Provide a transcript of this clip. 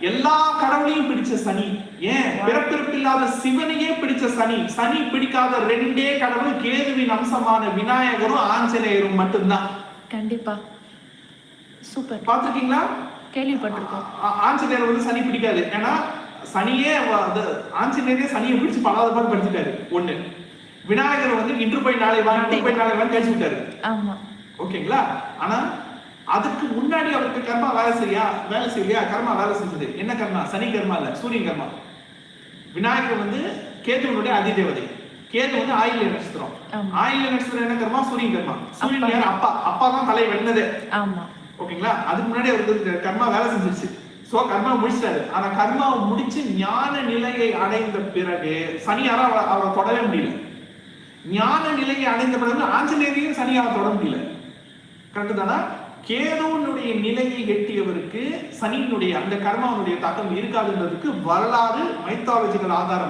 எல்லா கடவுளையும் பிடிச்ச சனி. ஏன் பிறப்பிறப்பில்லாத சிவனையே பிடிச்ச சனி. சனி பிடிக்காத ரெண்டே கடவுள் கேதுவின் அம்சமான விநாயகரும் ஆஞ்சநேயரும் மட்டும்தான். கண்டிப்பா. சூப்பர். பாத்துருக்கீங்களா? கேள்விப்பட்டிருக்கோம். ஆஞ்சநேயர் வந்து சனி பிடிக்காது. ஏன்னா சனியே ஆஞ்சநேயரே சனியை பிடிச்சு பலாத பாடு படிச்சுட்டாரு. ஒண்ணு. விநாயகர் வந்து இன்று போய் நாளை வாங்க, இன்று போய் நாளை வாங்க கழிச்சு விட்டாரு. ஆமா. ஓகேங்களா? ஆனா அதுக்கு முன்னாடி அவருக்கு கர்மா வேலை செய்யலையா? கர்மா வேலை செஞ்சது. என்ன கர்மா? சனி கர்மா இல்ல, சூரியன் கர்மா. விநாயகர் வந்து கேதுவனுடைய அதிதேவதை. கேது வந்து ஆயில்ய நட்சத்திரம். ஆயில்ய நட்சத்திரம் என்ன கர்மா? சூரியன் கர்மா. சூரியன் யார்? அப்பா தான் தலை வெண்ணது. ஆமா. ஓகேங்களா? அதுக்கு முன்னாடி அவருக்கு கர்மா வேலை செஞ்சிருச்சு. சோ கர்மா முடிச்சிட்டாரு. ஆனா கர்மாவை முடிச்சு ஞான நிலையை அடைந்த பிறகு சனியார அவரை தொடவே முடியல. ஞான நிலையை அடைந்த பிறகு ஆஞ்சநேயரையும் சனியால தொட முடியல. கரெக்ட் தானா? கேதுவனுடைய நிலையை எட்டியவருக்கு சனியினுடைய அந்த கர்மாவுடைய தாக்கம் இருக்காதுன்றதுக்கு வரலாறு மைத்தாலஜிக்கல் ஆதாரம்.